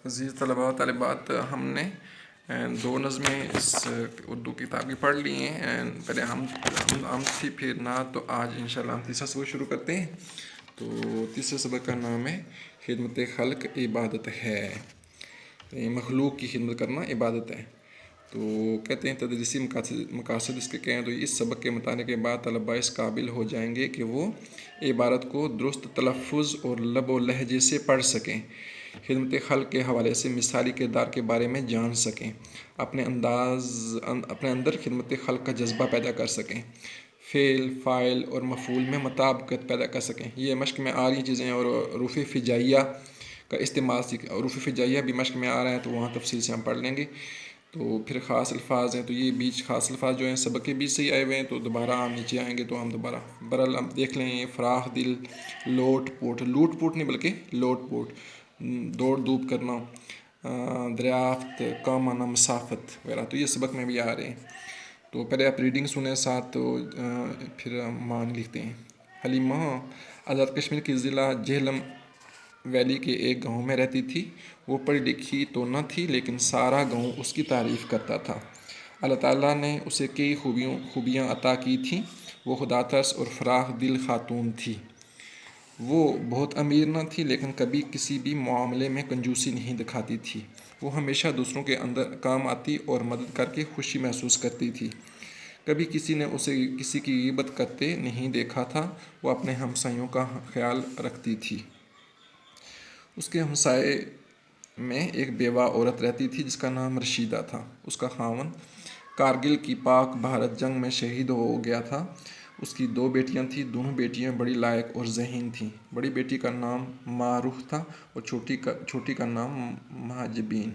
عزیز طلباء و طالبات، ہم نے دو نظمیں اس اردو کتاب کی پڑھ لی ہیں. پہلے ہم تھی، پھر نہ، تو آج انشاءاللہ ہم تیسرا سبق شروع کرتے ہیں. تو تیسرے سبق کا نام ہے خدمت خلق عبادت ہے. مخلوق کی خدمت کرنا عبادت ہے. تو کہتے ہیں تدریسی مقاصد اس کے کہیں تو اس سبق کے مطالعے کے بعد طلباء اس قابل ہو جائیں گے کہ وہ عبارت کو درست تلفظ اور لب و لہجے سے پڑھ سکیں، خدمت خلق کے حوالے سے مثالی کردار کے بارے میں جان سکیں، اپنے اندر خدمت خلق کا جذبہ پیدا کر سکیں، فعل، فاعل اور مفعول میں مطابقت پیدا کر سکیں. یہ مشق میں آ رہی چیزیں، اور حروف ہجائیہ کا استعمال حروف ہجائیہ بھی مشق میں آ رہا ہے، تو وہاں تفصیل سے ہم پڑھ لیں گے. تو پھر خاص الفاظ ہیں، تو یہ بیچ خاص الفاظ جو ہیں سبق کے بیچ سے ہی آئے ہوئے ہیں، تو دوبارہ ہم نیچے آئیں گے تو ہم دوبارہ برل ہم دیکھ لیں. یہ فراخ دل، لوٹ پوٹ نہیں بلکہ لوٹ پوٹ، دوڑ دھوپ کرنا، دریافت، کام آنا، مسافت وغیرہ، تو یہ سبق میں بھی آ رہے ہیں. تو پہلے آپ ریڈنگ سنیں ساتھ، تو پھر مان لکھتے ہیں. حلیمہ آزاد کشمیر کے ضلع جہلم ویلی کے ایک گاؤں میں رہتی تھی. وہ پڑھی لکھی تو نہ تھی، لیکن سارا گاؤں اس کی تعریف کرتا تھا. اللہ تعالیٰ نے اسے کئی خوبیاں عطا کی تھیں. وہ خدا ترس اور فراخ دل خاتون تھی. وہ بہت امیر نہ تھی، لیکن کبھی کسی بھی معاملے میں کنجوسی نہیں دکھاتی تھی. وہ ہمیشہ دوسروں کے اندر کام آتی اور مدد کر کے خوشی محسوس کرتی تھی. کبھی کسی نے اسے کسی کی غیبت کرتے نہیں دیکھا تھا. وہ اپنے ہمسایوں کا خیال رکھتی تھی. اس کے ہمسائے میں ایک بیوہ عورت رہتی تھی جس کا نام رشیدہ تھا. اس کا خاوند کارگل کی پاک بھارت جنگ میں شہید ہو گیا تھا. اس کی 2 بیٹیاں تھیں. دونوں بیٹیاں بڑی لائق اور ذہین تھیں. بڑی بیٹی کا نام معروف تھا اور چھوٹی کا نام مہاجبین.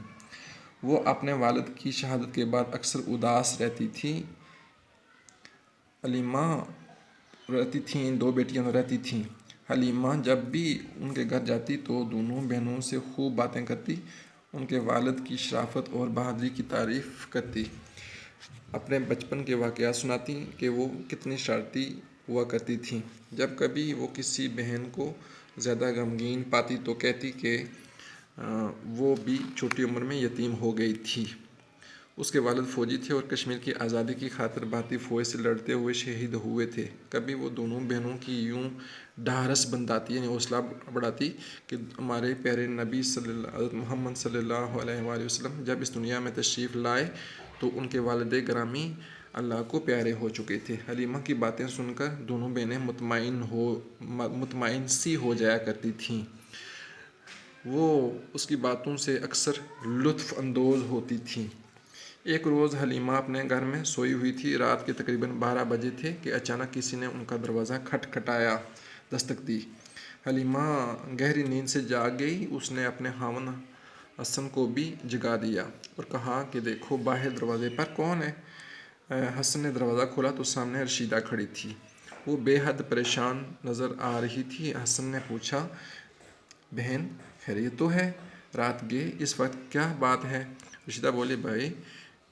وہ اپنے والد کی شہادت کے بعد اکثر اداس رہتی تھیں. حلیمہ رہتی تھیں 2 بیٹیاں رہتی تھیں. حلیمہ جب بھی ان کے گھر جاتی تو دونوں بہنوں سے خوب باتیں کرتی، ان کے والد کی شرافت اور بہادری کی تعریف کرتی، اپنے بچپن کے واقعات سناتی کہ وہ کتنی شرارتی ہوا کرتی تھیں. جب کبھی وہ کسی بہن کو زیادہ غمگین پاتی تو کہتی کہ وہ بھی چھوٹی عمر میں یتیم ہو گئی تھی. اس کے والد فوجی تھے اور کشمیر کی آزادی کی خاطر بھارتی فوج سے لڑتے ہوئے شہید ہوئے تھے. کبھی وہ دونوں بہنوں کی یوں ڈھارس بندھاتی، یعنی حوصلہ بڑھاتی کہ ہمارے پیارے نبی حضرت محمد صلی اللہ علیہ وآلہ وسلم جب اس دنیا میں تشریف لائے تو ان کے والد گرامی اللہ کو پیارے ہو چکے تھے. حلیمہ کی باتیں سن کر دونوں بہنیں مطمئن سی ہو جایا کرتی تھیں. وہ اس کی باتوں سے اکثر لطف اندوز ہوتی تھیں. ایک روز حلیمہ اپنے گھر میں سوئی ہوئی تھی. رات کے تقریباً 12 بجے تھے کہ اچانک کسی نے ان کا دروازہ کھٹکھٹایا، دستک دی. حلیمہ گہری نیند سے جاگ گئی. اس نے اپنے خاوند حسن کو بھی جگا دیا اور کہا کہ دیکھو باہر دروازے پر کون ہے. حسن نے دروازہ کھولا تو سامنے رشیدہ کھڑی تھی. وہ بے حد پریشان نظر آ رہی تھی. حسن نے پوچھا، بہن خیریت تو ہے؟ رات گئے اس وقت کیا بات ہے؟ رشیدہ بولی، بھائی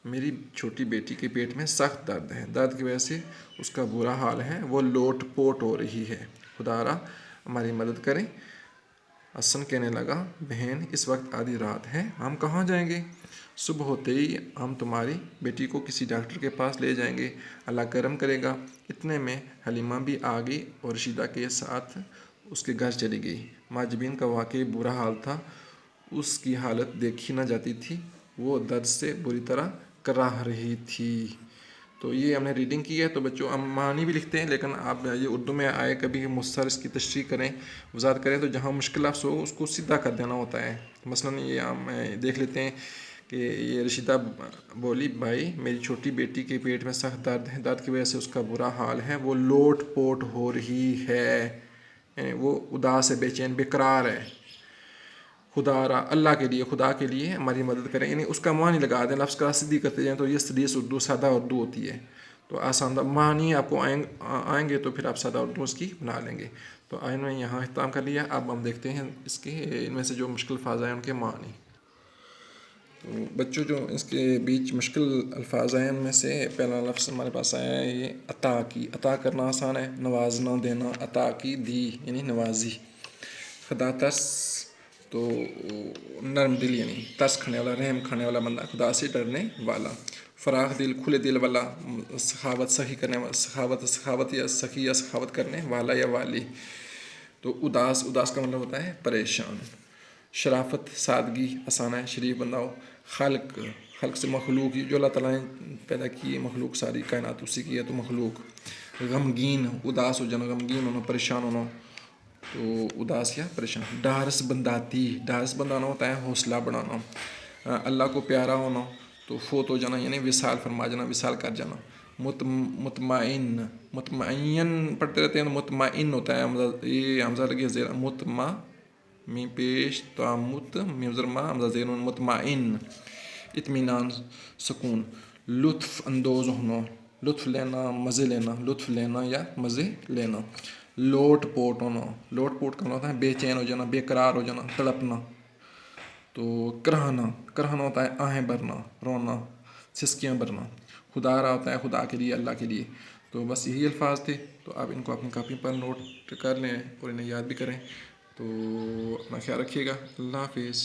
میری چھوٹی بیٹی کے پیٹ میں سخت درد ہے. درد کی وجہ سے اس کا برا حال ہے. وہ لوٹ پوٹ ہو رہی ہے. خدا را ہماری مدد کریں. حسن کہنے لگا، بہن اس وقت آدھی رات ہے، ہم کہاں جائیں گے؟ صبح ہوتے ہی ہم تمہاری بیٹی کو کسی ڈاکٹر کے پاس لے جائیں گے، اللہ کرم کرے گا. اتنے میں حلیمہ بھی آ گئی اور رشیدہ کے ساتھ اس کے گھر چلی گئی. مہاجبین کا واقعی برا حال تھا. اس کی حالت دیکھی نہ جاتی تھی. وہ درد سے بری طرح کراہ رہی تھی. تو یہ ہم نے ریڈنگ کی ہے. تو بچوں ہم معنی بھی لکھتے ہیں، لیکن آپ یہ اردو میں آئے کبھی مختصر اس کی تشریح کریں، وضاحت کریں، تو جہاں مشکل لفظ ہو اس کو سیدھا کر دینا ہوتا ہے. مثلاً یہ ہم دیکھ لیتے ہیں کہ یہ رشیدہ بولی، بھائی میری چھوٹی بیٹی کے پیٹ میں سخت درد ہے، درد کی وجہ سے اس کا برا حال ہے. وہ لوٹ پوٹ ہو رہی ہے، یعنی وہ اداس ہے، بے چین، بے قرار ہے. خدا را اللہ کے لیے، خدا کے لیے ہماری مدد کریں، یعنی اس کا معنی لگا دیں. لفظ کا سیدھی کرتے جائیں تو یہ سلیس اردو، سادہ اردو ہوتی ہے. تو آسان معنی آپ کو آئیں گے تو پھر آپ سادہ اردو اس کی بنا لیں گے. تو آئین میں یہاں اختتام کر لیا. اب ہم دیکھتے ہیں اس کے ان میں سے جو مشکل الفاظ ہیں ان کے معنی. تو بچوں جو اس کے بیچ مشکل الفاظ ہیں ان میں سے پہلا لفظ ہمارے پاس آیا ہے یہ عطا کی. عطا کرنا آسان ہے، نوازنا، دینا. عطا کی دی یعنی نوازی. خدا ترس تو نرم دل یعنی ترس کھانے والا، رحم کھانے والا بندہ، خدا سے ڈرنے والا، فراخ دل کھلے دل والا، سخاوت سخی کرنے والا، سخاوت یا سخی یا سخاوت کرنے والا یا والی. تو اداس کا مطلب ہوتا ہے پریشان. شرافت سادگی آسان ہے، شریف بندہ ہو. خلق سے مخلوق، جو اللہ تعالیٰ نے پیدا کی ہے مخلوق ساری کائنات اسی کی ہے تو مخلوق. غمگین اداس ہو جانا، غمگین ہونا، پریشان ہونا، تو اداس یا پریشان. ڈھارس بنداتی، ڈھارس بندانا ہوتا ہے حوصلہ بڑھانا. اللہ کو پیارا ہونا تو فوت ہو جانا یعنی وصال فرما جانا، وصال کر جانا. مطمئن پڑھتے رہتے ہیں، مطمئن ہوتا ہے، یہ حمزہ لگی زیر مطمع می پیش تو مزرما حمزہ زیر مطمئن. اطمینان سکون. لطف اندوز ہونا، لطف لینا، مزے لینا، لطف لینا یا مزے لینا. لوٹ پوٹ ہونا، لوٹ پوٹ کا ہوتا ہے بے چین ہو جانا، بے قرار ہو جانا، تڑپنا. تو کرہنا ہوتا ہے آہیں بھرنا، رونا، سسکیاں بھرنا. خدا رہا ہوتا ہے خدا کے لیے، اللہ کے لیے. تو بس یہی الفاظ تھے، تو آپ ان کو اپنی کاپی پر نوٹ کر لیں اور انہیں یاد بھی کریں. تو اپنا خیال رکھیے گا. اللہ حافظ.